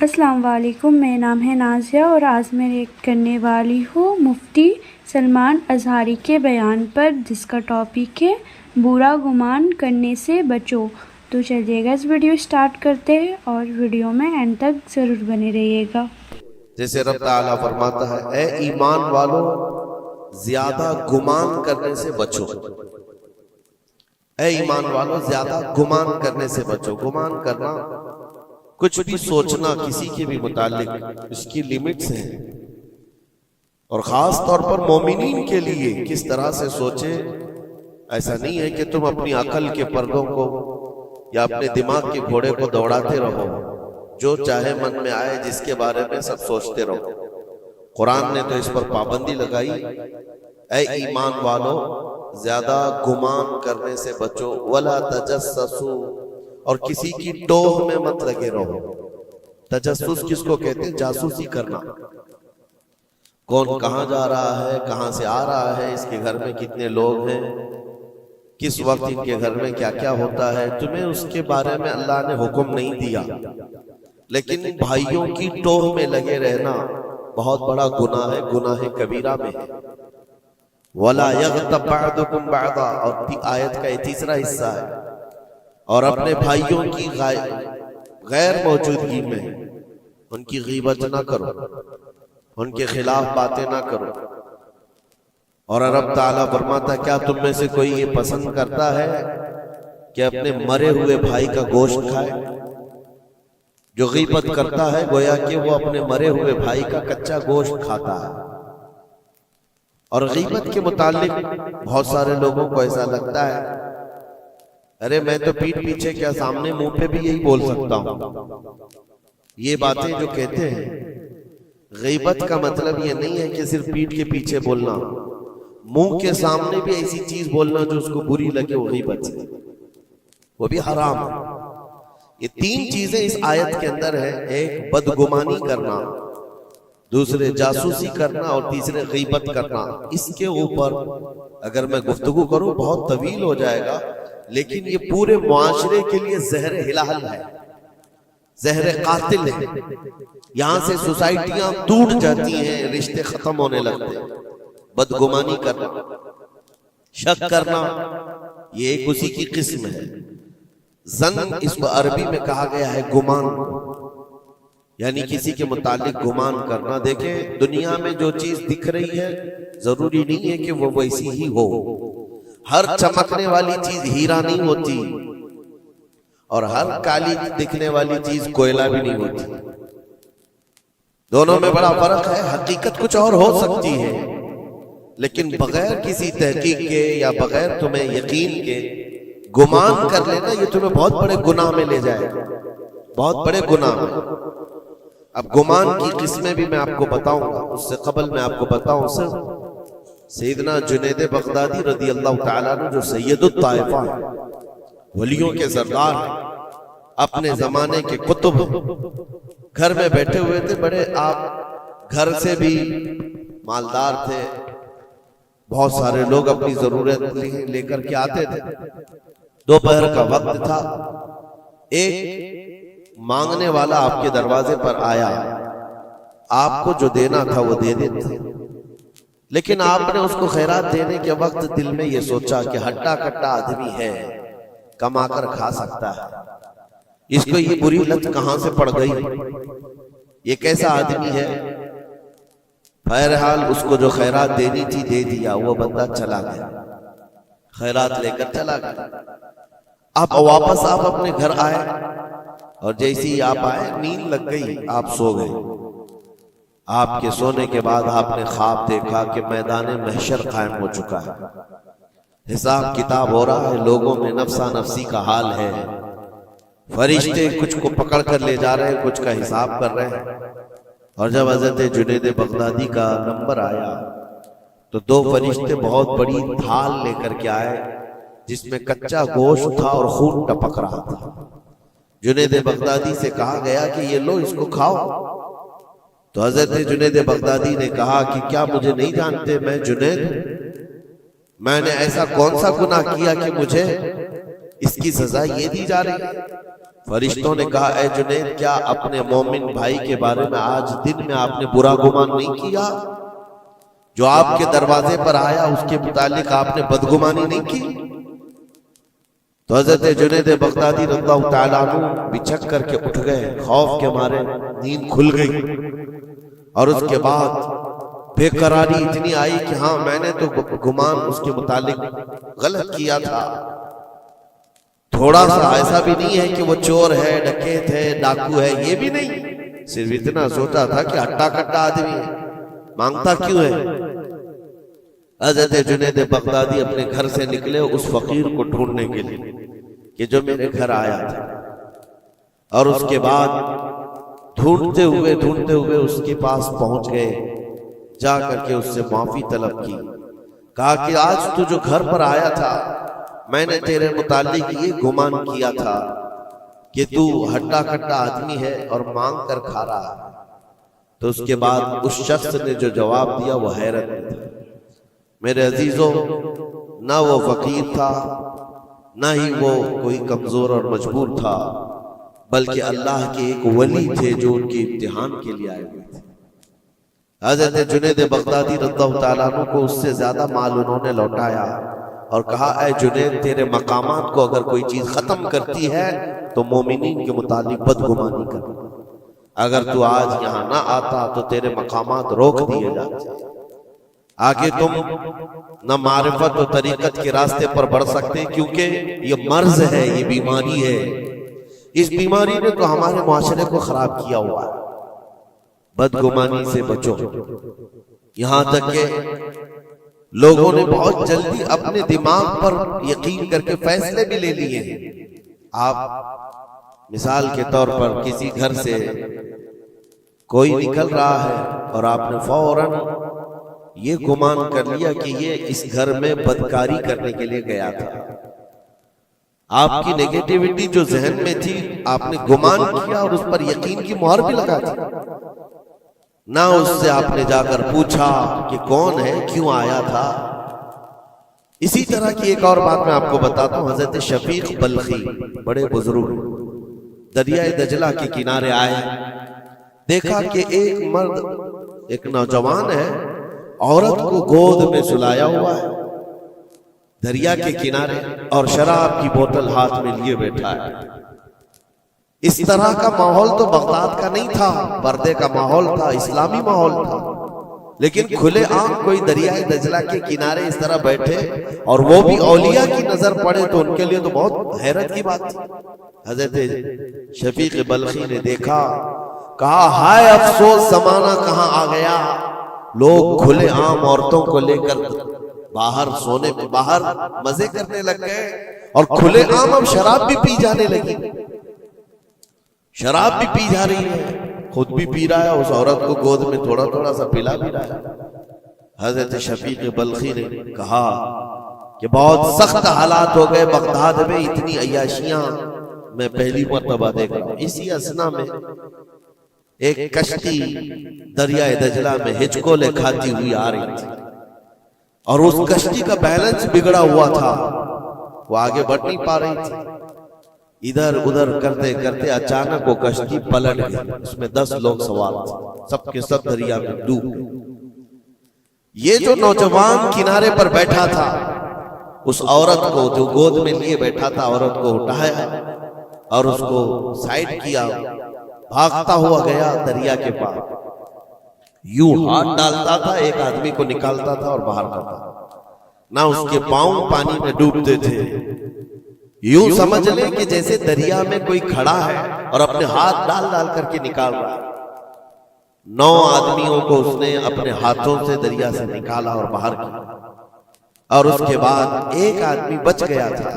السلام علیکم، میرا نام ہے نازیہ اور آج میں ریئیکٹ کرنے والی ہوں مفتی سلمان اظہری کے بیان پر، جس کا ٹاپک ہے برا گمان کرنے سے بچو۔ تو چلیے گا اس ویڈیو سٹارٹ کرتے ہیں اور ویڈیو میں اینڈ تک ضرور بنے رہیے گا۔ جیسے رب تعالیٰ فرماتا ہے اے ایمان والو زیادہ گمان کرنے سے بچو۔ اے ایمان والو زیادہ گمان کرنے سے بچو۔ گمان کرنا کچھ بھی سوچنا کسی کے بھی متعلق، اس کی لیمٹس ہیں، اور خاص طور پر مومنین کے لیے کس طرح سے سوچے۔ ایسا نہیں ہے کہ تم اپنی عقل کے پردوں کو یا اپنے دماغ کے گھوڑے کو دوڑاتے رہو، جو چاہے من میں آئے جس کے بارے میں سب سوچتے رہو۔ قرآن نے تو اس پر پابندی لگائی، اے ایمان والو زیادہ گمان کرنے سے بچو، وَلَا تَجَسَّسُوا، اور کسی کی ٹوہ میں مت لگے رہو۔ تجسس کس کو کہتے ہیں؟ جاسوسی کرنا۔ کون کہاں جا رہا ہے، کہاں سے آ رہا ہے، اس کے گھر میں کتنے لوگ ہیں، کس وقت ان کے گھر میں کیا کیا ہوتا ہے، تمہیں اس کے بارے میں اللہ نے حکم نہیں دیا، لیکن بھائیوں کی ٹوہ میں لگے رہنا بہت بڑا گناہ ہے، گناہ کبیرہ میں ہے۔ وَلَا يَغْتَبْ بَعْضُكُمْ بَعْضًا، اور آیت کا یہ تیسرا حصہ ہے، اور اپنے بھائیوں کی غیر موجودگی میں ان کی غیبت نہ کرو، ان کے خلاف باتیں نہ کرو۔ اور رب تعالیٰ فرماتا کیا تم میں سے کوئی یہ پسند کرتا ہے کہ اپنے مرے ہوئے بھائی کا گوشت کھائے؟ جو غیبت کرتا ہے گویا کہ وہ اپنے مرے ہوئے بھائی کا کچا گوشت کھاتا ہے۔ اور غیبت کے متعلق بہت سارے لوگوں کو ایسا لگتا ہے ارے میں تو پیٹھ پیچھے کیا سامنے منہ پہ بھی یہی بول سکتا ہوں۔ یہ باتیں جو کہتے ہیں، غیبت کا مطلب یہ نہیں ہے کہ صرف پیٹھ کے پیچھے بولنا، منہ کے سامنے بھی ایسی چیز بولنا جو اس کو بری لگے، وہ غیبت ہے، وہ بھی حرام ہے۔ یہ تین چیزیں اس آیت کے اندر ہے، ایک بدگمانی کرنا، دوسرے جاسوسی کرنا، اور تیسرے غیبت کرنا۔ اس کے اوپر اگر میں گفتگو کروں بہت طویل ہو جائے گا، لیکن یہ پورے معاشرے کے لیے زہر ہلال ہے، زہر قاتل ہے۔ یہاں سے سوسائٹیاں ٹوٹ جاتی ہیں، رشتے ختم ہونے لگتے ہیں۔ بدگمانی کرنا، شک کرنا، یہ ایک اسی کی قسم ہے۔ ظن اس کو عربی میں کہا گیا ہے گمان، یعنی کسی کے متعلق گمان کرنا۔ دیکھیں دنیا میں جو چیز دکھ رہی ہے ضروری نہیں ہے کہ وہ ویسی ہی ہو۔ ہر چمکنے والی چیز ہیرا نہیں ہوتی، اور ہر کالی دکھنے والی چیز کوئلہ بھی نہیں ہوتی۔ دونوں میں بڑا فرق ہے۔ حقیقت کچھ اور ہو سکتی ہے، لیکن بغیر کسی تحقیق کے یا بغیر تمہیں یقین کے گمان کر لینا، یہ تمہیں بہت بڑے گناہ میں لے جائے گا، بہت بڑے گناہ میں۔ اب گمان کی قسمیں بھی میں آپ کو بتاؤں گا، اس سے قبل میں آپ کو بتاؤں سیدنا جنید بغدادی رضی اللہ تعالیٰ عنہ جو سید الطائفہ ہیں، ولیوں کے سردار ہیں، اپنے زمانے کے قطب، گھر میں بیٹھے ہوئے تھے، بڑے آپ گھر سے بھی مالدار تھے، بہت سارے لوگ اپنی ضرورت لے کر کے آتے تھے۔ دوپہر کا وقت تھا، ایک مانگنے والا آپ کے دروازے پر آیا، آپ کو جو دینا تھا وہ دے دیتے، لیکن آپ نے اس کو خیرات دینے کے وقت دل میں یہ سوچا کہ ہٹا کٹا آدمی ہے، کما کر کھا سکتا ہے، اس کو یہ بری لت کہاں سے پڑ گئی، یہ کیسا آدمی ہے۔ بہرحال اس کو جو خیرات دینی تھی دے دیا، وہ بندہ چلا گیا، خیرات لے کر چلا گیا۔ اب واپس آپ اپنے گھر آئے، اور جیسے ہی آپ آئے نیند لگ گئی، آپ سو گئے۔ آپ کے سونے کے بعد آپ نے خواب دیکھا کہ میدان محشر قائم ہو چکا ہے، حساب کتاب ہو رہا ہے، لوگوں میں نفسا نفسی کا حال ہے، فرشتے کچھ کو پکڑ کر لے جا رہے ہیں، کچھ کا حساب کر رہے ہیں۔ اور جب حضرت جنید بغدادی کا نمبر آیا تو دو فرشتے بہت بڑی تھال لے کر کے آئے، جس میں کچا گوشت تھا اور خون ٹپک رہا تھا۔ جنید بغدادی سے کہا گیا کہ یہ لو، اس کو کھاؤ۔ تو حضرت جنید بغدادی نے کہا کہ کیا مجھے نہیں جانتے؟ میں جنید، میں نے ایسا کون سا گناہ کیا کہ مجھے اس کی سزا یہ دی جا رہی ہے؟ فرشتوں نے کہا اے جنید کیا اپنے مومن بھائی کے بارے میں آج دن میں آپ نے برا گمان نہیں کیا؟ جو آپ کے دروازے پر آیا اس کے متعلق آپ نے بدگمانی نہیں کی؟ تو حضرت جنید بغدادی رضی اللہ تعالیٰ عنہ بچھک کر کے اٹھ گئے، خوف کے مارے نیند کھل گئی، اور اس کے بعد بے قراری اتنی آئی کہ ہاں میں نے تو گمان اس کے متعلق غلط کیا تھا، تھوڑا سا ایسا بھی نہیں ہے کہ وہ چور ہے، ڈکیت ہے، ڈاکو ہے، یہ بھی نہیں، صرف اتنا سوچا تھا کہ ہٹا کٹا آدمی ہے، مانگتا کیوں ہے؟ حضرت جنید بغدادی اپنے گھر سے نکلے اس فقیر کو ڈھونڈنے کے لیے کہ جو میرے گھر آیا تھا، اور اس کے بعد ڈھونڈتے ہوئے اس کے پاس پہنچ گئے، جا کر کے اس سے معافی طلب کی، کہا کہ آج تو جو گھر پر آیا تھا میں نے تیرے متعلق یہ گمان کیا تھا کہ تو ہٹا کٹا آدمی ہے اور مانگ کر کھا رہا ہے۔ تو اس کے بعد اس شخص نے جو جواب دیا وہ حیرت میں تھا۔ میرے عزیزوں، نہ وہ فقیر تھا، نہ ہی وہ کوئی کمزور اور مجبور تھا، بلکہ اللہ کے ایک ولی تھے جو ان کے امتحان کے لیے آئے ہوئے تھے۔ حضرت جنید بغدادی رضی اللہ تعالیٰ عنہ کو اس سے زیادہ مال انہوں نے لوٹایا اور کہا اے جنید تیرے مقامات کو اگر کوئی چیز ختم کرتی ہے تو مومنین کے متعلق بدگمانی کر، اگر تو آج یہاں نہ آتا تو تیرے مقامات روک دیے جاتے، آگے تم نہ معرفت و طریقت کے راستے پر بڑھ سکتے، کیونکہ یہ مرض ہے، یہ بیماری ہے، اس بیماری نے تو ہمارے معاشرے کو خراب کیا ہوا ہے۔ بدگمانی سے بچو، یہاں تک کہ لوگوں نے بہت جلدی اپنے دماغ پر یقین کر کے فیصلے بھی لے لیے ہیں۔ آپ مثال کے طور پر کسی گھر سے کوئی نکل رہا ہے اور آپ نے فوراً یہ گمان کر لیا کہ یہ اس گھر میں بدکاری کرنے کے لیے گیا تھا۔ آپ کی نیگیٹیوٹی جو ذہن میں تھی آپ نے گمان کیا اور اس پر یقین کی مہر بھی لگا دی، نہ اس سے آپ نے جا کر پوچھا کہ کون ہے، کیوں آیا تھا۔ اسی طرح کی ایک اور بات میں آپ کو بتاتا ہوں۔ حضرت شفیق بلخی بڑے بزرگ دریائے دجلہ کے کنارے آئے، دیکھا کہ ایک مرد، ایک نوجوان ہے، عورت کو گود میں سلایا ہوا ہے دریا کے کنارے، اور شراب کی بوتل ہاتھ میں لیے بیٹھا ہے۔ اس طرح کا ماحول تو بغداد کا نہیں تھا، پردے کا ماحول تھا، اسلامی ماحول تھا، لیکن کھلے عام کوئی دریائے دجلہ کے کنارے اس طرح بیٹھے اور وہ بھی اولیاء کی نظر پڑے تو ان کے لیے تو بہت حیرت کی بات تھی۔ حضرت شفیق بلخی نے دیکھا، کہا ہائے افسوس زمانہ کہاں آ گیا، لوگ کھلے عام عورتوں کو لے کر باہر سونے میں باہر مزے کرنے لگ گئے، اور کھلے عام اب شراب بھی پی جانے لگی، شراب بھی پی جا رہی ہے، خود بھی پی رہا ہے، اس عورت کو گود میں تھوڑا تھوڑا سا پلا بھی رہا ہے۔ حضرت شفیق بلخی نے کہا کہ بہت سخت حالات ہو گئے بغداد میں، اتنی عیاشیاں میں پہلی مرتبہ دیکھ رہا ہوں۔ اسی اثنا میں ایک کشتی دریائے دجلہ میں ہچکولے کھاتی ہوئی آ رہی تھی، اور اس کشتی کا بیلنس بگڑا ہوا تھا، وہ آگے بڑھ نہیں پا رہی تھی۔ ادھر ادھر کرتے کرتے اچانک وہ کشتی پلٹ گئی، اس میں 10 لوگ سوار تھے، سب کے سب دریا میں ڈوب گئے۔ یہ جو نوجوان کنارے پر بیٹھا تھا، اس عورت کو جو گود میں لیے بیٹھا تھا، عورت کو اٹھایا اور اس کو سائڈ کیا، بھاگتا ہوا گیا دریا کے پاس، یوں ہاتھ ڈالتا تھا، ایک آدمی کو نکالتا تھا اور باہر کرتا تھا، نہ اس کے پاؤں پانی میں ڈوبتے تھے، یوں سمجھ لیں کہ جیسے دریا میں کوئی کھڑا ہے اور اپنے ہاتھ ڈال ڈال کر کے نکال رہا ہے۔ 9 آدمیوں کو اس نے اپنے ہاتھوں سے دریا سے نکالا اور باہر کیا، اور اس کے بعد ایک آدمی بچ گیا تھا۔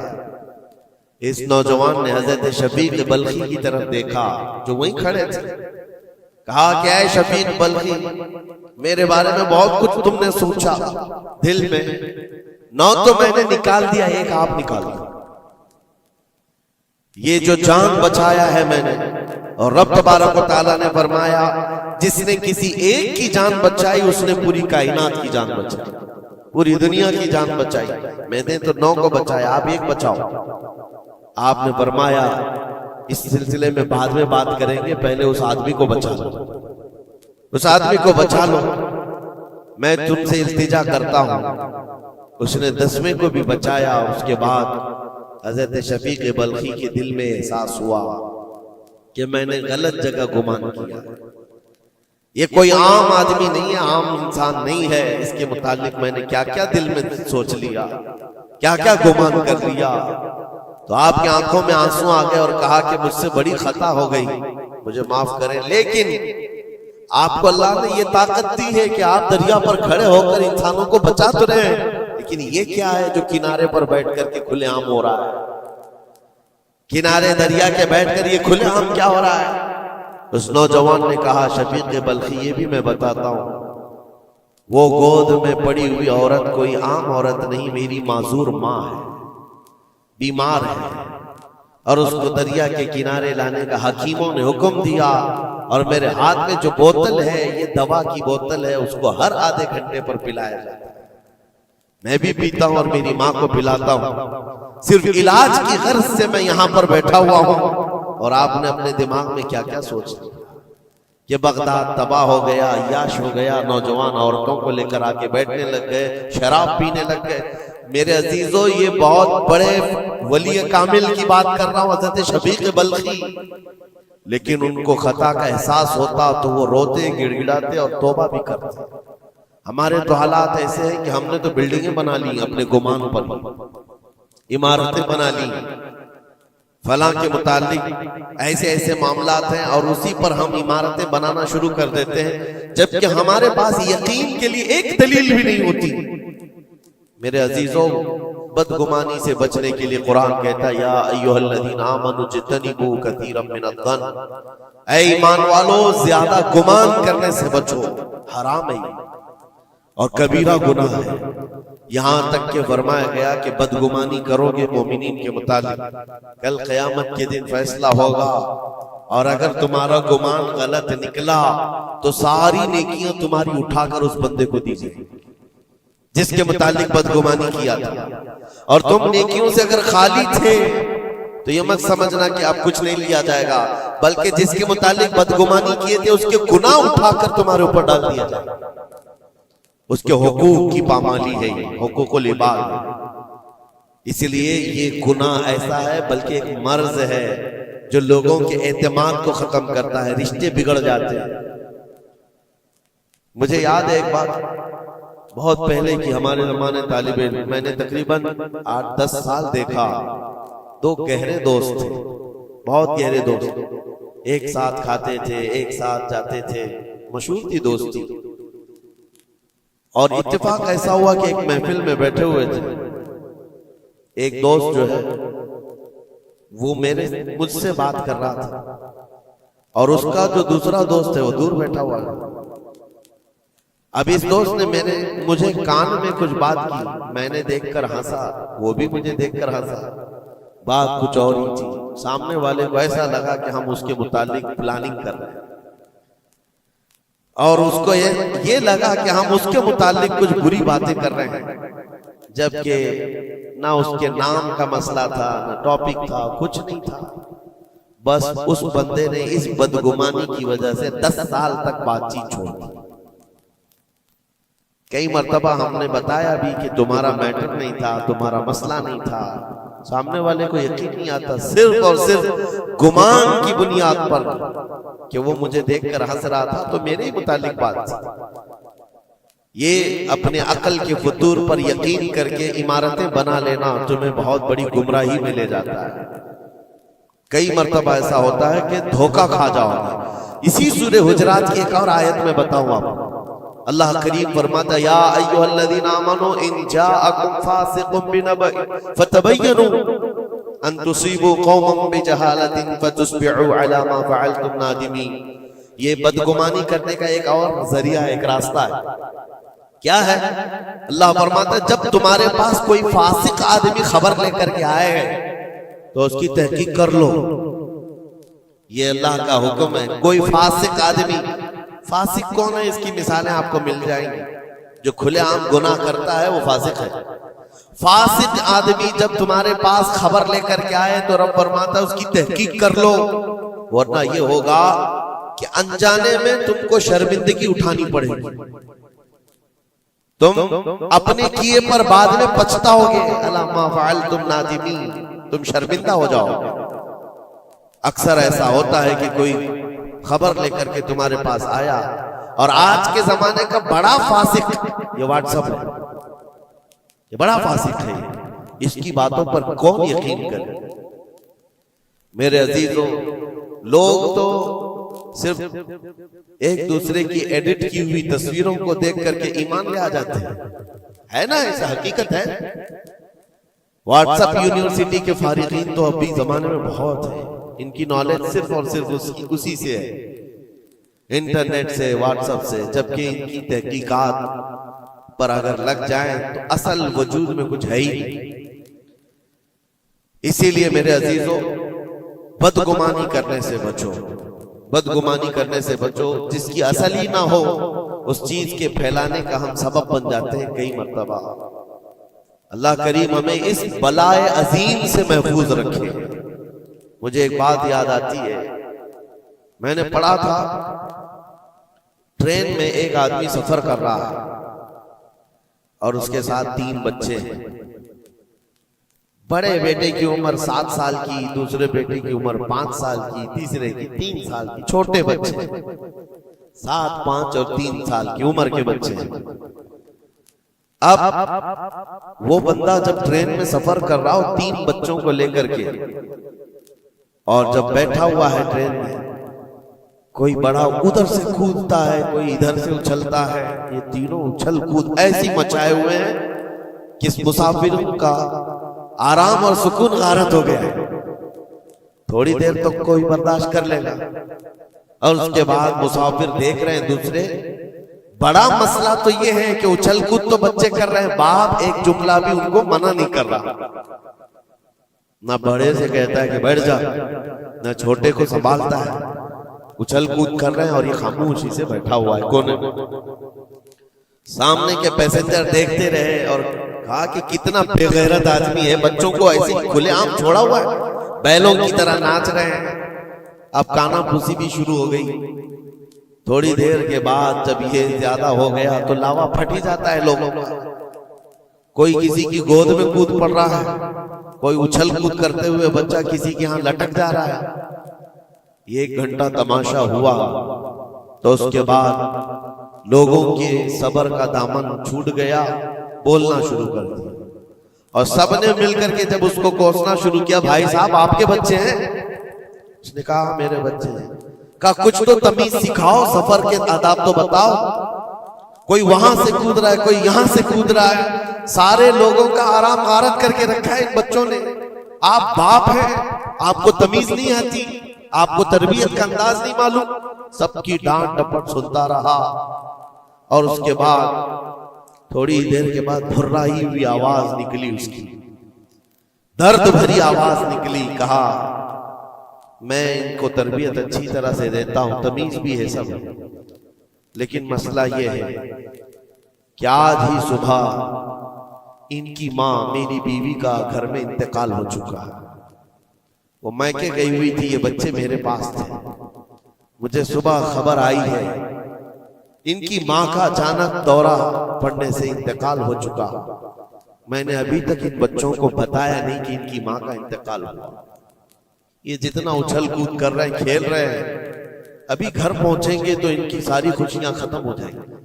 اس نوجوان نے حضرت شفیق بلخی کی طرف دیکھا جو وہیں کھڑے تھے، کہا کہ اے شفیق بلخی، میرے بارے میں بہت کچھ تم نے سوچا دل میں، 9 تو میں نے نکال دیا، ایک آپ نکال دیا، یہ جو جان بچایا ہے میں نے، اور رب تبارک و تعالیٰ نے فرمایا جس نے کسی ایک کی جان بچائی اس نے پوری کائنات کی جان بچائی، پوری دنیا کی جان بچائی، میں نے تو 9 کو بچایا، آپ ایک بچاؤ۔ آپ نے فرمایا اس سلسلے میں بعد میں بات کریں گے، پہلے اس آدمی کو بچا لو، اس آدمی کو بچا لو، میں تم سے التجا کرتا ہوں۔ اس نے 10ویں کو بھی بچایا۔ اس کے بعد حضرت شفیق بلخی کے دل میں احساس ہوا کہ میں نے غلط جگہ گمان کیا، یہ کوئی عام آدمی نہیں ہے، عام انسان نہیں ہے، اس کے متعلق میں نے کیا کیا دل میں سوچ لیا، کیا کیا گمان کر لیا۔ تو آپ کی آنکھوں میں آنسو آ گئے اور کہا کہ مجھ سے بڑی خطا ہو گئی، مجھے معاف کریں، لیکن آپ کو اللہ نے یہ طاقت دی ہے کہ آپ دریا پر کھڑے ہو کر انسانوں کو بچا تو رہے ہیں، لیکن یہ کیا ہے جو کنارے پر بیٹھ کر کے کھلے عام ہو رہا ہے؟ کنارے دریا کے بیٹھ کر یہ کھلے عام کیا ہو رہا ہے؟ اس نوجوان نے کہا شفیق بلخی یہ بھی میں بتاتا ہوں، وہ گود میں پڑی ہوئی عورت کوئی عام عورت نہیں، میری معذور ماں ہے، بیمار ہے، اور اس کو دریا کے کنارے لانے کا حکیموں نے حکم دیا، اور میرے ہاتھ میں جو بوتل ہے یہ دوا کی بوتل ہے، اس کو ہر آدھے گھنٹے پر پلایا جاتا ہے، میں بھی پیتا ہوں اور میری ماں کو پلاتا ہوں، صرف علاج کی غرض سے میں یہاں پر بیٹھا ہوا ہوں۔ اور آپ نے اپنے دماغ میں کیا کیا سوچ لیا کہ بغداد تباہ ہو گیا، عیاش ہو گیا، نوجوان عورتوں کو لے کر آ کے بیٹھنے لگ گئے، شراب پینے لگ گئے۔ میرے عزیزو یہ بہت بڑے ولی کامل کی بات کر رہا ہوں، حضرت شفیق بلخی، لیکن ان کو خطا کا احساس ہوتا تو وہ روتے، گڑ گڑاتے اور توبہ بھی کرتے۔ ہمارے تو حالات ایسے ہیں کہ ہم نے تو بلڈنگیں بنا لی اپنے گمان پر، عمارتیں بنا لی، فلاں کے متعلق ایسے ایسے معاملات ہیں، اور اسی پر ہم عمارتیں بنانا شروع کر دیتے ہیں، جبکہ ہمارے پاس یقین کے لیے ایک دلیل بھی نہیں ہوتی۔ میرے عزیزوں، بدگمانی سے بچنے کے لیے قرآن کہتا ہے یا ایھا الذین آمنوا اجتنبوا کثیرا من الظن، اے ایمان والو زیادہ گمان کرنے سے بچو، حرام ہے اور کبیرہ گناہ ہے۔ یہاں تک کہ فرمایا گیا کہ بدگمانی کرو گے مومنین کے متعلق، کل قیامت کے دن فیصلہ ہوگا، اور اگر تمہارا گمان غلط نکلا تو ساری نیکیاں تمہاری اٹھا کر اس بندے کو دیجیے جس کے متعلق بدگمانی کیا تھا، اور تم نیکیوں سے اگر خالی تھے تو یہ مت سمجھنا کہ اب کچھ نہیں لیا جائے گا، بلکہ جس کے متعلق بدگمانی کیے تھے اس کے گناہ اٹھا کر تمہارے اوپر ڈال دیا جائے گا۔ اس کے حقوق کی پامالی ہے، یہ حقوق العباد ہے۔ اس لیے یہ گناہ ایسا ہے بلکہ ایک مرض ہے جو لوگوں کے اعتماد کو ختم کرتا ہے، رشتے بگڑ جاتے ہیں۔ مجھے یاد ہے ایک بات بہت پہلے کی، ہمارے زمانے طالب علم، میں نے تقریباً 8-10 سال دیکھا، 2 گہرے دوست تھے، بہت گہرے دوست، ایک ساتھ کھاتے تھے، ایک ساتھ جاتے تھے، مشہور تھی دوستی۔ اور اتفاق ایسا ہوا کہ ایک محفل میں بیٹھے ہوئے تھے، ایک دوست جو ہے وہ مجھ سے بات کر رہا تھا، اور اس کا جو دوسرا دوست ہے وہ دور بیٹھا ہوا ہے۔ اب اس دوست نے مجھے کان میں کچھ بات کی، میں نے دیکھ کر ہنسا، وہ بھی مجھے دیکھ کر ہنسا، بات کچھ اور ہی تھی۔ سامنے والے کو ایسا لگا کہ ہم اس کے متعلق پلاننگ کر رہے ہیں، اور اس کو یہ لگا کہ ہم اس کے متعلق کچھ بری باتیں کر رہے ہیں، جبکہ نہ اس کے نام کا مسئلہ تھا، نہ ٹاپک تھا، کچھ نہیں تھا، بس اس بندے نے اس بدگمانی کی وجہ سے 10 سال تک بات چیت چھوڑ دی۔ کئی مرتبہ ہم نے بتایا بھی کہ تمہارا میٹر نہیں تھا، تمہارا مسئلہ نہیں تھا، سامنے والے کو یقین نہیں آتا، صرف اور صرف گمان کی بنیاد پر کہ وہ مجھے دیکھ کر ہنس رہا تھا تو میرے ہی متعلق بات تھی۔ یہ اپنے عقل کے فطور پر یقین کر کے عمارتیں بنا لینا تمہیں بہت بڑی گمراہی میں لے جاتا ہے۔ کئی مرتبہ ایسا ہوتا ہے کہ دھوکہ کھا جاؤ گے۔ اسی سورہ حجرات کی ایک اور آیت میں بتاؤں آپ کو، اللہ کریم فرماتا ہے یا ایھا الذین آمنوا ان جاءکم فاسق بنبأ فتبینوا ان تصیبوا قوما بجہالۃ فتصبحوا علی ما فعلتم نادمین۔ یہ بدگمانی کرنے کا ایک اور ذریعہ ہے، ایک راستہ ہے۔ کیا ہے؟ اللہ فرماتا ہے جب تمہارے پاس کوئی فاسق آدمی خبر لے کر کے آئے تو اس کی تحقیق کر لو، یہ اللہ کا حکم ہے۔ کوئی فاسق آدمی، فاسق کون ہے؟ اس کی مثالیں آپ کو مل جائیں گی۔ جو کھلے عام گناہ کرتا ہے وہ فاسق ہے۔ فاسد آدمی جب تمہارے پاس خبر لے کر کے آئے تو رب فرماتا ہے اس کی تحقیق کر لو، ورنہ یہ ہوگا کہ انجانے میں تم کو شرمندگی اٹھانی پڑے گی، تم اپنے کیے پر بعد میں پچھتاؤ گے، الا ما فعلتم نادمین، تم شرمندہ ہو جاؤ گے۔ اکثر ایسا ہوتا ہے کہ کوئی خبر لے کر کے تمہارے پاس آیا، اور آج کے زمانے کا بڑا فاسق یہ واٹس ایپ ہے، یہ بڑا فاسق ہے، اس کی باتوں پر کون یقین کرے؟ میرے عزیزوں، لوگ تو صرف ایک دوسرے کی ایڈٹ کی ہوئی تصویروں کو دیکھ کر کے ایمان لے آ جاتے ہیں، ہے نا؟ ایسا حقیقت ہے۔ واٹس ایپ یونیورسٹی کے فارغین تو ابھی زمانے میں بہت ہیں، ان کی نالج صرف اور صرف اسی سے ہے، انٹرنیٹ سے، واٹس ایپ سے، جبکہ ان کی تحقیقات پر اگر لگ جائیں تو اصل وجود میں کچھ ہے ہی نہیں۔ اسی لیے میرے عزیزوں، بدگمانی کرنے سے بچو، بدگمانی کرنے سے بچو، جس کی اصل ہی نہ ہو اس چیز کے پھیلانے کا ہم سبب بن جاتے ہیں کئی مرتبہ۔ اللہ کریم ہمیں اس بلائے عظیم سے محفوظ رکھے۔ مجھے ایک بات یاد آتی ہے، میں نے پڑھا تھا ٹرین میں ایک آدمی سفر کر رہا ہے اور اس کے ساتھ 3 بچے ہیں، بڑے بیٹے کی عمر 7 سال کی، دوسرے بیٹے کی عمر 5 سال کی، تیسرے کی 3 سال کی، چھوٹے بچے 7، 5 اور 3 سال کی عمر کے بچے ہیں۔ اب وہ بندہ جب ٹرین میں سفر کر رہا ہو 3 بچوں کو لے کر کے، اور جب بیٹھا ہوا ہے ٹرین میں، کوئی بڑا ادھر سے کودتا ہے، کوئی ادھر سے اچھلتا ہے، یہ تینوں اچھل کود ایسی مچائے ہوئے ہیں کہ اس مسافر کا آرام اور سکون غارت ہو گیا ہے۔ تھوڑی دیر تک کوئی برداشت کر لے گا، اور اس کے بعد مسافر دیکھ رہے ہیں دوسرے، بڑا مسئلہ تو یہ ہے کہ اچھل کود تو بچے کر رہے ہیں، باپ ایک جملہ بھی ان کو منع نہیں کر رہا، نہ بڑے سے کہتا ہے کہ بیٹھ جا، نہ چھوٹے کو سنبھالتا ہے، اچھل کود کر رہے ہیں اور یہ خاموشی سے بیٹھا ہوا ہے کونے میں۔ سامنے کے پیسنجر دیکھتے رہے اور کہا کہ کتنا بے غیرت آدمی ہے، بچوں کو ایسے کھلے عام چھوڑا ہوا ہے، بیلوں کی طرح ناچ رہے ہیں۔ اب کانا پھوسی بھی شروع ہو گئی۔ تھوڑی دیر کے بعد جب یہ زیادہ ہو گیا تو لاوا پھٹ ہی جاتا ہے لوگوں کا، کوئی کسی کی گود میں کود پڑ رہا ہے، کوئی اچھل کود کرتے ہوئے بچہ کسی کے ہاں لٹک جا رہا ہے۔ 1 گھنٹہ تماشا ہوا تو اس کے بعد لوگوں کے صبر کا دامن چھوٹ گیا، بولنا شروع کر دیا، اور سب نے مل کر کے جب اس کو کوسنا شروع کیا، بھائی صاحب آپ کے بچے ہیں؟ اس نے کہا میرے بچے ہیں۔ کہا کچھ تو تمیز سکھاؤ، سفر کے آداب تو بتاؤ، کوئی وہاں سے کود رہا ہے، کوئی یہاں سے کود رہا ہے، سارے لوگوں کا آرام غارت کر کے رکھا ہے ان بچوں نے۔ آپ باپ ہیں، آپ کو تمیز نہیں آتی، آپ کو تربیت کا انداز نہیں معلوم۔ سب کی ڈانٹ ڈپٹ سنتا رہا، اور اس کے بعد تھوڑی دیر کے بعد بھرائی ہوئی آواز نکلی، اس کی درد بھری آواز نکلی۔ کہا میں ان کو تربیت اچھی طرح سے دیتا ہوں، تمیز بھی ہے سب، لیکن مسئلہ یہ ہے کہ آج ہی صبح ان کی ماں میری بیوی کا گھر میں انتقال ہو چکا ہے، وہ میکے گئی ہوئی تھی، یہ بچے میرے پاس تھے، مجھے صبح خبر آئی ہے ان کی ماں کا اچانک دورہ پڑنے سے انتقال ہو چکا، میں نے ابھی تک ان بچوں کو بتایا نہیں کہ ان کی ماں کا انتقال ہوا۔ یہ جتنا اچھل کود کر رہے ہیں، کھیل رہے ہیں، ابھی گھر پہنچیں گے تو ان کی ساری خوشیاں ختم ہو جائیں گی،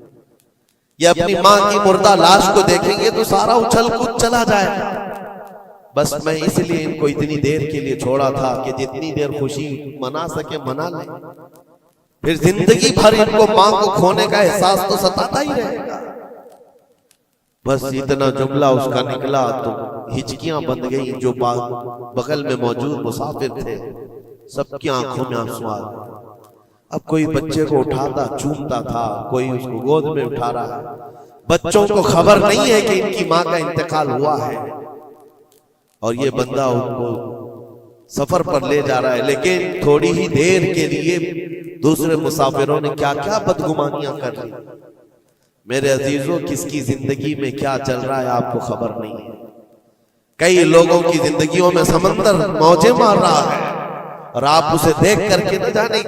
یہ اپنی ماں کی مردہ لاش کو دیکھیں گے تو سارا اچھل کود چلا جائے گا۔ بس میں اس لیے ان کو اتنی دیر کے لیے چھوڑا تھا کہ جتنی دیر خوشی منا سکے منا لیں، پھر زندگی بھر ان کو ماں کو کھونے کا احساس تو ستاتا ہی رہے گا۔ بس اتنا جملہ اس کا نکلا تو ہچکیاں بند گئیں، جو بغل میں موجود مسافر تھے سب کی آنکھوں میں آنسو آ گئے۔ اب کوئی بچے کو اٹھاتا چومتا تھا، کوئی اس کو گود میں اٹھا رہا ہے، بچوں کو خبر نہیں ہے کہ ان کی ماں کا انتقال ہوا ہے، اور یہ بندہ ان کو سفر پر لے جا رہا ہے۔ لیکن تھوڑی ہی دیر کے لیے دوسرے مسافروں نے کیا کیا بدگمانیاں کر لی۔ میرے عزیزوں، کس کی زندگی میں کیا چل رہا ہے آپ کو خبر نہیں ہے۔ کئی لوگوں کی زندگیوں میں سمندر موجیں مار رہا ہے اور آپ اسے دیکھ کر کے نہ جانے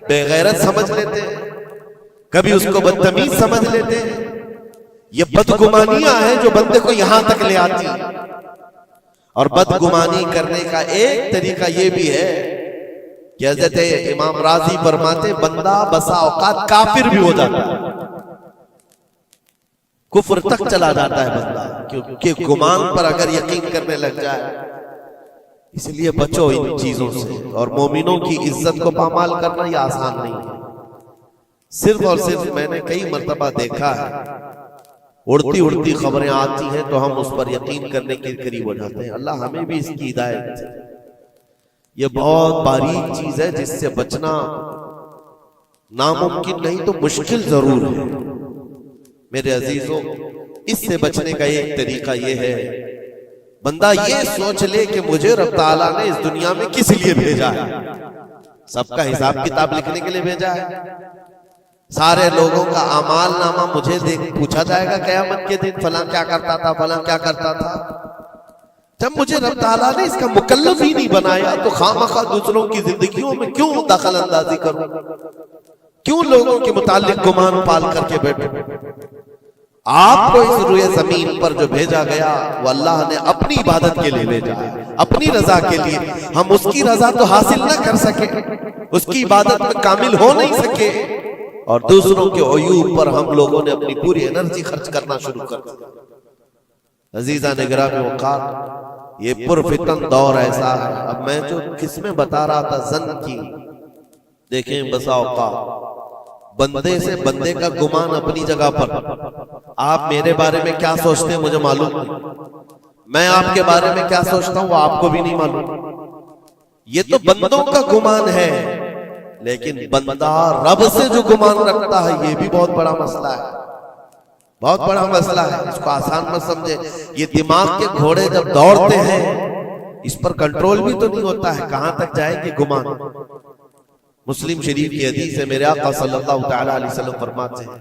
بے غیرت سمجھ لیتے ہیں، کبھی اس کو بدتمیز سمجھ لیتے ہیں۔ یہ بدگمانیاں ہیں جو بندے کو یہاں تک لے آتی ہیں۔ اور بدگمانی کرنے کا ایک طریقہ یہ بھی ہے کہ حضرت امام راضی فرماتے بندہ بسا اوقات کافر بھی ہو جاتا ہے، کفر تک چلا جاتا ہے بندہ، کیونکہ گمان پر اگر یقین کرنے لگ جائے۔ اس لیے بچو ان چیزوں سے، اور مومنوں کی عزت کو پامال کرنا یہ آسان نہیں ہے۔ صرف اور صرف میں نے کئی مرتبہ دیکھا ہے، اڑتی اڑتی خبریں آتی ہیں تو ہم اس پر یقین کرنے کے قریب ہو جاتے ہیں۔ اللہ ہمیں بھی اس کی ہدایت دے۔ یہ بہت باریک چیز ہے جس سے بچنا ناممکن نہیں تو مشکل ضرور ہے۔ میرے عزیزوں، اس سے بچنے کا ایک طریقہ یہ ہے، بندہ یہ سوچ لے کہ مجھے رب تعالیٰ نے اس دنیا میں کس لیے بھیجا ہے۔ سب کا حساب کتاب لکھنے کے لیے بھیجا ہے۔ سارے لوگوں کا اعمال نامہ مجھے پوچھا جائے گا قیامت کے دن، فلاں کیا کرتا تھا، فلاں کیا کرتا تھا۔ جب مجھے رب تعالیٰ نے اس کا مکلف ہی نہیں بنایا تو خواہ دوسروں کی زندگیوں میں کیوں دخل اندازی کروں، کیوں لوگوں کے متعلق گمان پال کر کے بیٹھوں۔ آپ کو اس روئے زمین پر جو بھیجا گیا وہ اللہ نے اپنی عبادت کے لیے بھیجا ہے، اپنی رضا کے لیے۔ ہم اس کی رضا تو حاصل نہ کر سکے، اس کی عبادت میں کامل ہو نہیں سکے، اور دوسروں کے عیوب پر ہم لوگوں نے اپنی پوری انرجی خرچ کرنا شروع کر دیا۔ عزیزان گرامی وقار، یہ پرفتن دور ایسا ہے۔ اب میں جو قسمیں بتا رہا تھا زن کی، دیکھیں بسا اوقات بندے سے بندے کا گمان اپنی جگہ پر، آپ میرے بارے میں کیا سوچتے ہیں مجھے معلوم نہیں، میں آپ کے بارے میں کیا سوچتا ہوں وہ آپ کو بھی نہیں معلوم۔ یہ تو بندوں کا گمان ہے، لیکن بندہ رب سے جو گمان رکھتا ہے یہ بھی بہت بڑا مسئلہ ہے، بہت بڑا مسئلہ ہے۔ اس کو آسان مت سمجھے۔ یہ دماغ کے گھوڑے جب دوڑتے ہیں اس پر کنٹرول بھی تو نہیں ہوتا ہے، کہاں تک جائیں گے گمان۔ مسلم شریف کی حدیث ہے، میرے آقا صلی اللہ تعالی علیہ وسلم فرماتے ہیں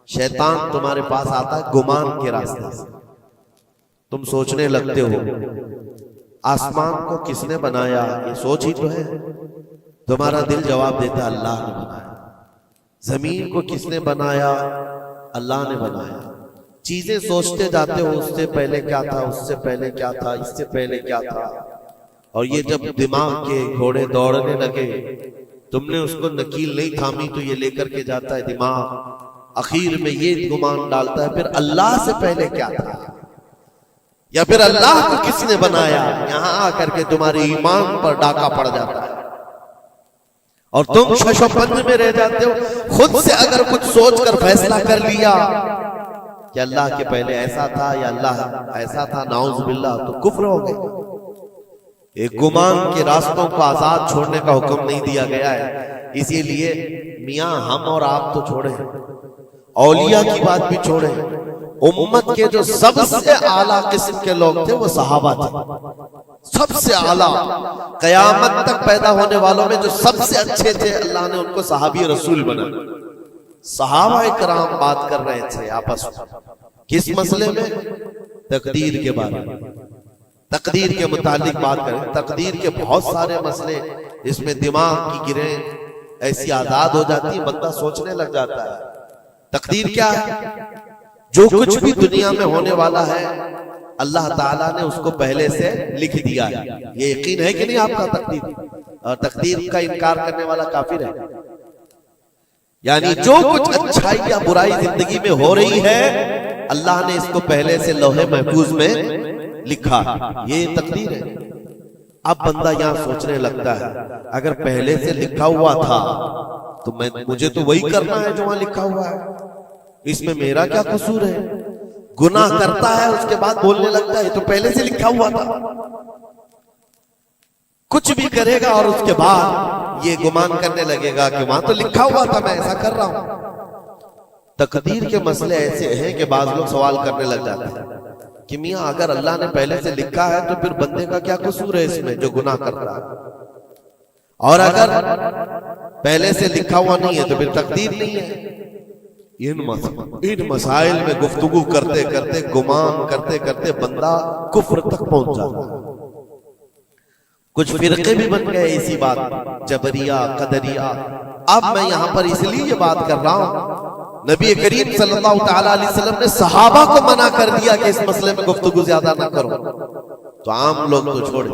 شیطان تمہارے پاس آتا ہے گمان کے راستے سے۔ تم سوچنے لگتے ہو آسمان کو کس نے بنایا، یہ سوچ ہی تو ہے۔ تمہارا دل جواب دیتا ہے اللہ نے بنایا۔ زمین کو کس نے بنایا، اللہ نے بنایا۔ چیزیں سوچتے جاتے ہو اس سے پہلے کیا تھا، اس سے پہلے کیا تھا، اس سے پہلے کیا تھا، اور یہ جب دماغ کے گھوڑے دوڑنے لگے تم نے اس کو نکیل نہیں تھامی تو یہ لے کر کے جاتا ہے دماغ، اخیر میں یہ گمان ڈالتا ہے پھر اللہ سے پہلے کیا تھا، یا پھر اللہ کو کس نے بنایا۔ یہاں آ کر کے تمہارے ایمان پر ڈاکہ پڑ جاتا ہے اور تم شش و پنج میں رہ جاتے ہو۔ خود سے اگر کچھ سوچ کر فیصلہ کر لیا کہ اللہ کے پہلے ایسا تھا یا اللہ ایسا تھا، نعوذ باللہ، تو کفر ہو گئے۔ ایک گمان کے راستوں کو آزاد چھوڑنے کا حکم نہیں دیا گیا ہے۔ اسی لیے میاں ہم اور آپ تو چھوڑیں، اولیاء کی بات بھی چھوڑیں، امت کے جو سب سے اعلیٰ قسم کے لوگ تھے وہ صحابہ تھے، سب سے اعلیٰ، قیامت تک پیدا ہونے والوں میں جو سب سے اچھے تھے اللہ نے ان کو صحابی رسول بنا۔ صحابہ کرام بات کر رہے تھے آپس میں کس مسئلے میں، تقدیر کے بارے میں، تقدیر کے متعلق بات کریں۔ تقدیر کے بہت سارے مسئلے جس میں دماغ کی گرہیں ایسی آزاد ہو جاتی ہے، بندہ سوچنے لگ جاتا ہے۔ تقدیر کیا ہے؟ جو کچھ بھی دنیا میں ہونے والا ہے اللہ تعالیٰ نے اس کو پہلے سے لکھ دیا ہے۔ یہ یقین ہے کہ نہیں آپ کا تقدیر؟ اور تقدیر کا انکار کرنے والا کافر ہے۔ یعنی جو کچھ اچھائی یا برائی زندگی میں ہو رہی ہے اللہ نے اس کو پہلے سے لوح محفوظ میں لکھا، یہ تقدیر ہے۔ اب بندہ یہاں سوچنے لگتا ہے اگر پہلے سے لکھا ہوا تھا تو مجھے تو وہی کرنا ہے جو وہاں لکھا ہوا ہے، اس میں میرا کیا قصور ہے؟ گناہ کرتا ہے اس کے بعد بولنے لگتا ہے تو پہلے سے لکھا ہوا تھا۔ کچھ بھی کرے گا اور اس کے بعد یہ گمان کرنے لگے گا کہ وہاں تو لکھا ہوا تھا میں ایسا کر رہا ہوں۔ تقدیر کے مسئلے ایسے ہیں کہ بعض لوگ سوال کرنے لگ جاتے ہیں کہ میاں اگر اللہ نے پہلے سے لکھا ہے تو پھر بندے کا کیا قصور ہے اس میں جو گناہ کر رہا ہے، اور اگر پہلے سے لکھا ہوا نہیں ہے تو پھر تقدیر نہیں ہے۔ ان مسائل میں گفتگو کرتے کرتے گمان کرتے کرتے بندہ کفر تک پہنچ جاتا ہے. کچھ فرقے بھی بن گئے اسی بات، جبریہ، قدریہ. اب میں یہاں پر اس لیے یہ بات کر رہا ہوں، نبی کریم صلی اللہ تعالی علیہ وسلم نے صحابہ کو منع کر دیا کہ اس مسئلے میں گفتگو زیادہ نہ کرو، تو عام لوگ تو چھوڑیں.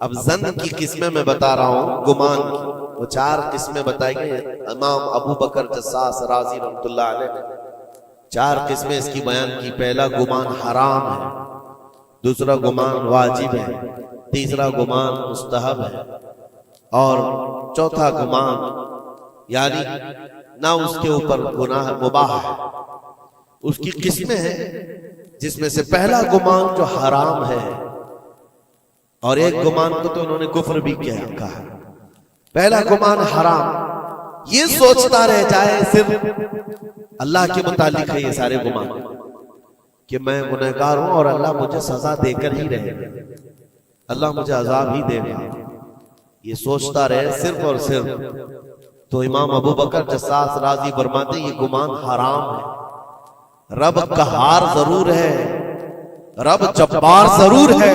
اب ظن کی قسمیں میں بتا رہا ہوں، گمان کی وہ 4 قسمیں بتائی گئی. امام ابو بکر جساس رازی رحمۃ اللہ علیہ نے 4 قسمیں اس کی بیان کی. پہلا گمان حرام ہے، دوسرا گمان واجب ہے، تیسرا گمان مستحب ہے، اور چوتھا گمان یعنی نہ اس کے اوپر گناہ مباح ہے. اس کی قسمیں ہیں جس میں سے پہلا گمان جو حرام ہے، اور ایک گمان کو تو انہوں نے کفر بھی کہا ہے. پہلا گمان حرام، یہ سوچتا رہ جائے صرف اللہ کے متعلق ہے یہ سارے گمان کہ میں گنہگار ہوں اور اللہ مجھے سزا دے کر ہی رہے گا، اللہ مجھے عذاب ہی دے گا، یہ سوچتا رہے صرف اور صرف. تو امام ابو بکر جساس رازی فرماتے ہیں یہ گمان حرام ہے. رب قہار ضرور ہے، رب جبار ضرور ہے،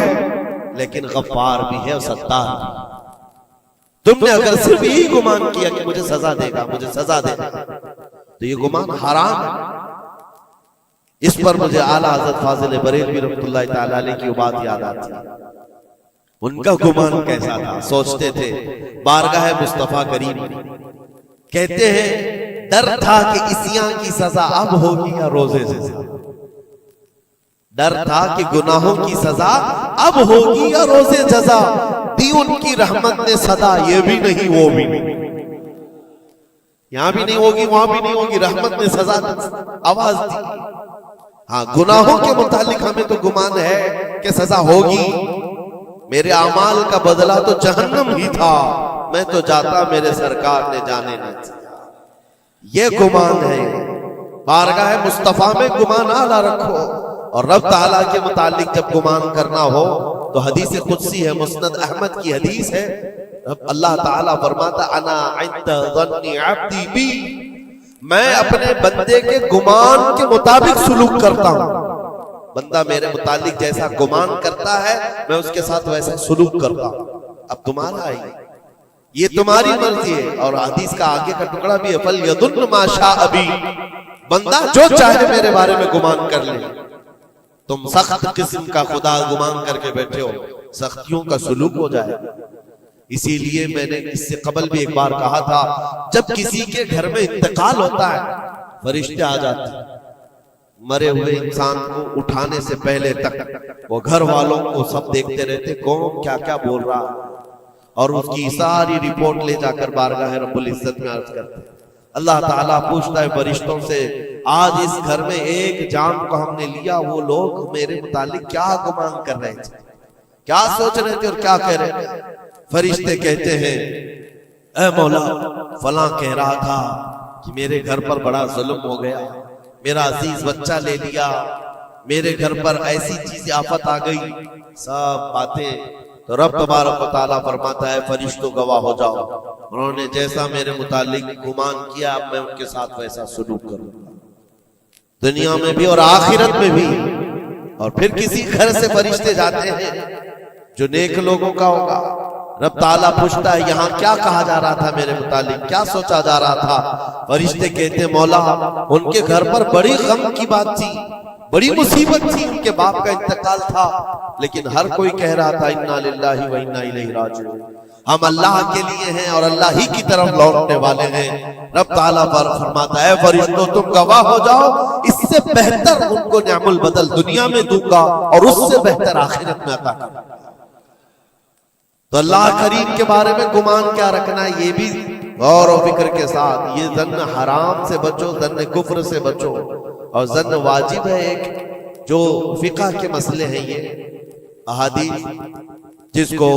لیکن غفار بھی ہے اور ستار بھی. تم نے اگر صرف یہی گمان کیا کہ مجھے سزا دے گا، مجھے سزا دے گا، تو یہ گمان حرام ہے. اس پر مجھے اعلیٰ حضرت فاضل بریلوی رحمۃ اللہ تعالی علیہ کی بات یاد آتی ہے. ان کا گمان کیسا تھا؟ سوچتے تھے بارگاہ مصطفیٰ کریم، کہتے ہیں ڈر تھا کہ عصیاں کی سزا اب ہوگی یا روزے سے سزا. ڈر تھا کہ گناہوں کی سزا اب ہوگی یا روزے جزا. دی ان کی رحمت نے صدا، یہ بھی نہیں وہ بھی نہیں، یہاں بھی نہیں ہوگی وہاں بھی نہیں ہوگی، رحمت نے سزا آواز دی. ہاں گناہوں کے متعلق ہمیں تو گمان ہے کہ سزا ہوگی. میرے اعمال کا بدلہ تو جہنم ہی تھا، میں تو جاتا میرے سرکار نے جانے نہ دیا. یہ گمان ہے. بارگاہ مصطفیٰ میں گمان اعلیٰ رکھو، اور رب تعالیٰ کے متعلق جب گمان کرنا ہو تو حدیث قدسی ہے، مسند احمد کی حدیث ہے. اللہ تعالیٰ فرماتا انا عند ظن عبدی بی، میں اپنے بندے کے گمان کے مطابق سلوک کرتا ہوں. بندہ میرے متعلق جیسا گمان کرتا ہے میں اس کے ساتھ ویسا سلوک کرتا ہوں. اب تمہارا ہے، یہ تمہاری مرضی ہے. اور حدیث کا آگے کا ٹکڑا بھی ہے فَلْيَظُنُّ مَا شَاءَ بِي، بندہ جو چاہے میرے بارے میں گمان کر لے. تم سخت قسم کا خدا گمان کر کے بیٹھے ہو، سختیوں کا سلوک ہو جائے. اسی لیے میں نے اس سے قبل بھی ایک بار کہا تھا، جب کسی کے گھر میں انتقال ہوتا ہے فرشتے آ جاتے ہیں، مرے ہوئے انسان کو اٹھانے سے پہلے تک وہ گھر والوں کو سب دیکھتے رہتے کون کیا کیا بول رہا، اور اس کی ساری رپورٹ لے جا کر بارگاہ رب العزت میں عرض کرتے. اللہ تعالیٰ پوچھتا ہے فرشتوں سے، آج اس گھر میں ایک جان کو ہم نے لیا، وہ لوگ میرے متعلق کیا گمان کر رہے تھے، کیا سوچ رہے تھے اور کیا کہہ رہے تھے؟ فرشتے کہتے ہیں اے مولا فلاں کہہ رہا تھا کہ میرے گھر پر بڑا ظلم ہو گیا، میرا عزیز بچہ لے لیا، میرے گھر پر ایسی چیز آفت آ گئی، سب باتیں. تو رب تبارک و تعالیٰ فرماتا ہے فرشتوں گواہ ہو جاؤ، انہوں نے جیسا میرے متعلق گمان کیا اب میں ان کے ساتھ ویسا سلوک کروں گا، دنیا میں بھی اور آخرت میں بھی. اور پھر کسی گھر سے فرشتے جاتے ہیں جو نیک لوگوں کا ہوگا، رب تعالیٰ پوچھتا ہے یہاں کیا کہا جا رہا تھا میرے متعلق، کیا سوچا جا رہا تھا؟ فرشتے کہتے ہیں مولا ان کے گھر پر بڑی غم کی بات تھی، بڑی مصیبت تھی، ان کے باپ کا انتقال تھا، لیکن ہر کوئی کہہ رہا تھا انا للہ و انا الیہ راجعون، ہم اللہ کے لیے ہیں اور اللہ ہی کی طرف لوٹنے والے ہیں. رب تعالیٰ فرماتا ہے فرشتوں تم گواہ ہو جاؤ، اس سے بہتر ان کو نعم البدل دنیا میں دوں گا اور اس سے بہتر آخرت میں عطا کروں گا. تو اللہ کریم کے بارے میں گمان کیا رکھنا ہے یہ بھی غور و فکر کے ساتھ. یہ ظن حرام سے بچو، ظن کفر سے بچو، اور ظن واجب ہے ایک جو فقہ کے مسئلے ہیں. یہ احادیث جس کو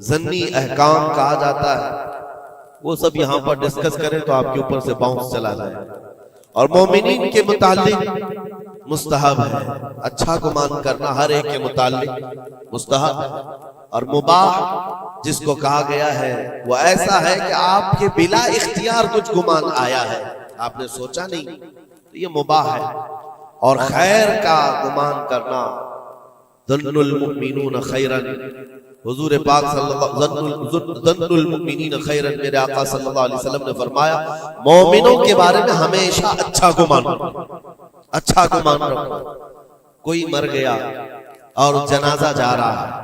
ظنی احکام کہا جاتا ہے وہ سب یہاں پر ڈسکس کریں تو آپ کے اوپر سے باؤنس چلا جائے. اور مومنین کے متعلق مستحب ہے، اچھا گمان کرنا ہر ایک کے متعلق مستحب ہے. اور مباح جس کو کہا گیا ہے وہ ایسا ہے کہ آپ کے بلا اختیار کچھ گمان آیا ہے، آپ نے سوچا نہیں، تو یہ مباح ہے۔ اور خیر کا گمان کرنا، ظن المؤمنون خیرا، حضور پاک صلی اللہ ظن المؤمنین خیرا، میرے آقا صلی اللہ علیہ وسلم نے فرمایا مومنوں کے بارے میں ہمیشہ اچھا گمان رکھو، اچھا گمان رکھو۔ کوئی مر گیا اور جنازہ جا رہا ہے،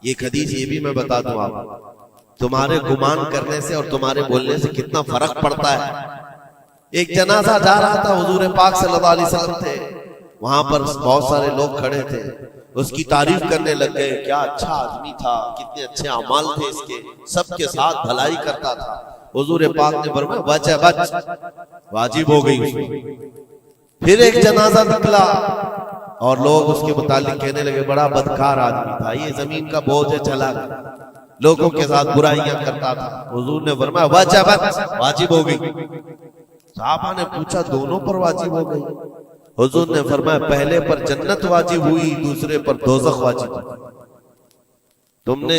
یہ حدیث یہ بھی میں بتا دوں آپ، تمہارے گمان کرنے سے اور تمہارے بولنے سے کتنا فرق پڑتا ہے۔ ایک جنازہ جا رہا تھا، حضور پاک صلی اللہ علیہ وسلم تھے، وہاں پر بہت سارے لوگ کھڑے تھے، اس کی تعریف کرنے لگ گئے، کیا اچھا آدمی تھا، کتنے اچھے اعمال تھے اس کے، سب کے ساتھ بھلائی کرتا تھا۔ حضور پاک نے فرمایا بچ ہے بچ، واجب ہو گئی اس میں۔ پھر ایک جنازہ نکلا اور لوگ اس کے متعلق کہنے لگے بڑا بدکار آدمی تھا، یہ زمین کا بوجھ ہے، چلا گیا، لوگوں کے ساتھ برائیاں کرتا تھا۔ حضور نے فرمایا بچ ہے بچ، واجب ہو گئی۔ صحابہ نے پوچھا دونوں پر واجب ہو گئی؟ حضور نے فرمایا پہلے پر جنت واجب ہوئی، دوسرے پر دوزخ واجب ہوئی۔ تم نے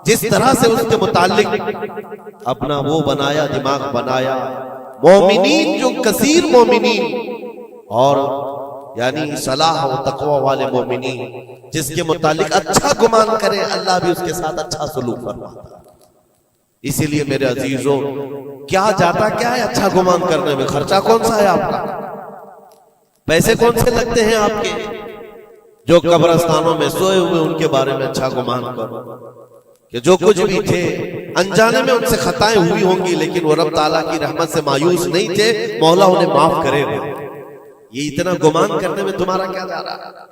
جس طرح سے اس کے متعلق اپنا وہ بنایا، دماغ بنایا، مومنین جو کثیر مومنین اور یعنی صلاح و تقوی والے مومنین جس کے متعلق اچھا گمان کرے، اللہ بھی اس کے ساتھ اچھا سلوک فرماتا ہے۔ اسی لیے میرے عزیزوں، کیا جاتا کیا ہے اچھا گمان کرنے میں؟ خرچہ کون سا ہے آپ کا؟ پیسے کون سے لگتے ہیں آپ کے؟ جو قبرستانوں میں سوئے ہوئے ان کے بارے میں اچھا گمان کرو کہ جو کچھ بھی تھے انجانے میں ان سے خطائیں ہوئی ہوں گی، لیکن وہ رب تعالیٰ کی رحمت سے مایوس نہیں تھے، مولا انہیں معاف کرے گا۔ یہ اتنا گمان کرنے میں تمہارا کیا جا رہا ہے؟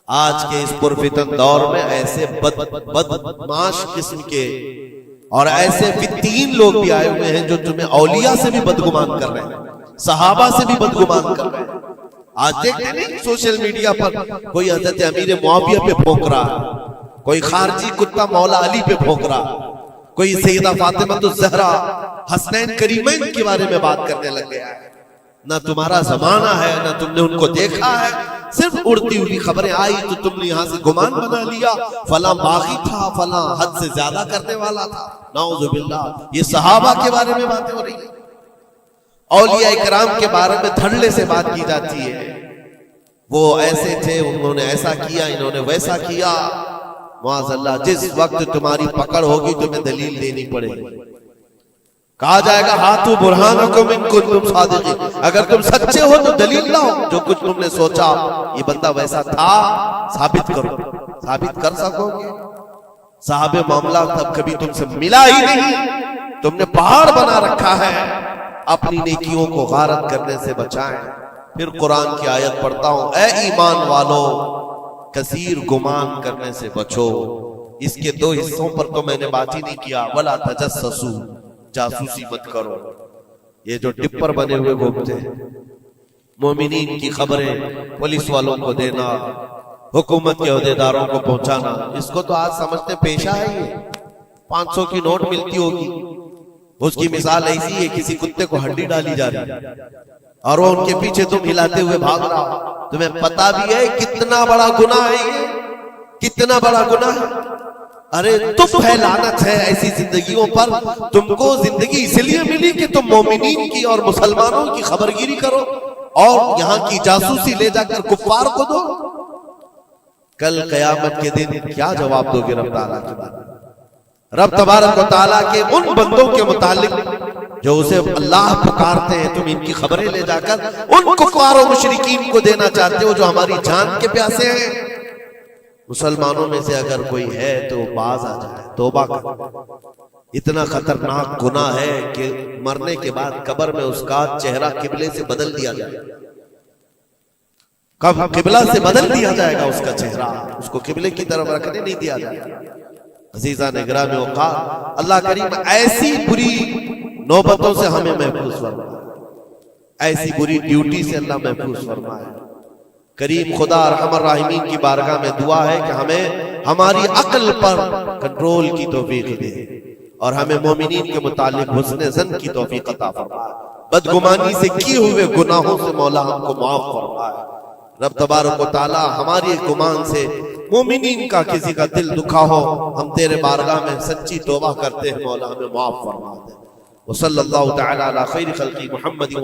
آج کے اس پرفتن دور میں ایسے بدمعاش قسم کے اور ایسے فتین لوگ بھی آئے ہوئے ہیں جو تمہیں اولیاء سے بھی بدگمان کر رہے ہیں، صحابہ سے بھی بدگمان کر رہے ہیں۔ آج دیکھتے نہیں سوشل میڈیا پر کوئی حضرت امیر معاویہ پہ بھونک رہا، کوئی خارجی کتا مولا علی پہ بھونک رہا، کوئی سیدہ فاطمہ الزہرا حسنین کریمین کے بارے میں بات کرنے لگ گیا ہے۔ نہ تمہارا زمانہ ہے، نہ تم نے ان کو دیکھا ہے، صرف اڑتی ہوئی خبریں آئی تو تم نے یہاں سے گمان بنا لیا، فلاں باغی تھا، فلاں حد سے زیادہ کرنے والا تھا۔ نعوذ باللہ، یہ صحابہ کے بارے میں باتیں ہو رہی ہیں، اولیاء اکرام کے بارے میں دھڑلے سے بات کی جاتی ہے، وہ ایسے تھے، انہوں نے ایسا کیا، انہوں نے ویسا کیا۔ معاذ اللہ، جس وقت تمہاری پکڑ ہوگی تمہیں دلیل دینی پڑے گی، کہا جائے گا ہاتھو برہانکم ان کنتم صادقین، اگر تم سچے ہو تو دلیل لاؤ، جو کچھ تم نے سوچا یہ بندہ ویسا تھا ثابت کرو۔ ثابت کر سکو گے؟ صاحب معاملہ تب کبھی تم سے ملا ہی نہیں، تم نے پہاڑ بنا رکھا ہے۔ اپنی نیکیوں کو غارت کرنے سے بچائیں۔ پھر قرآن کی آیت پڑھتا ہوں، اے ایمان والو کثیر گمان کرنے سے بچو۔ اس کے دو حصوں پر تو میں نے بات ہی نہیں کیا، ولا تجسسو، جاسوسی مت کرو۔ یہ جو ٹپر بنے ہوئے گھومتے ہیں، مومنین کی خبریں پولیس والوں کو دینا، حکومت کے عہدیداروں کو پہنچانا، اس کو تو آج سمجھتے پیشہ ہے۔ یہ 500 کی نوٹ ملتی ہوگی، اس کی مثال ایسی ہے کسی کتے کو ہڈی ڈالی جا رہی اور وہ ان کے پیچھے تم ہلاتے ہوئے بھاگ رہا ہو، تمہیں پتا بھی ہے کتنا بڑا گناہ ہے یہ، کتنا بڑا گناہ ہے۔ ارے تم ہے، لعنت ہے ایسی زندگیوں پر۔ تم کو زندگی اس لیے ملی کہ تم مومنین کی اور مسلمانوں کی خبرگیری کرو اور یہاں کی جاسوسی لے جا کر کفار کو دو۔ کل قیامت کے دن کیا جواب دو گے رب تعالیٰ کے بارے میں؟ رب تبارک و تعالیٰ کے ان بندوں کے متعلق جو اسے اللہ پکارتے ہیں، تم ان کی خبریں لے جا کر ان کفار و مشرکین کو دینا چاہتے ہو جو ہماری جان کے پیاسے ہیں۔ مسلمانوں میں سے اگر کوئی ہے تو باز آ جائے، توبہ کر۔ اتنا خطرناک گناہ ہے کہ مرنے کے بعد قبر میں اس کا چہرہ قبلے سے بدل دیا جائے، قبلہ سے بدل دیا جائے گا اس کا چہرہ، اس کو قبلے کی طرف رکھنے نہیں دیا جائے گا۔ عزیزان گرامی اوقات، اللہ کریم ایسی بری نوبتوں سے ہمیں محفوظ فرمائے، ایسی بری ڈیوٹی سے اللہ محفوظ فرمائے۔ کریم خدا ارحم الراحمین کی بارگاہ میں دعا ہے کہ ہمیں ہماری عقل پر کنٹرول کی توفیق دے اور ہمیں مومنین کے متعلق حسن ظن کی توفیق عطا فرمائے، بدگمانی سے کیے ہوئے گناہوں سے مولا ہم کو معاف فرمائے۔ رب تبارک و تعالی ہماری گمان سے مومنین کا کسی کا دل دکھا ہو، ہم تیرے بارگاہ میں سچی توبہ کرتے ہیں، مولا ہمیں معاف فرما دے۔ وصلی اللہ تعالی علی خیر خلقی محمد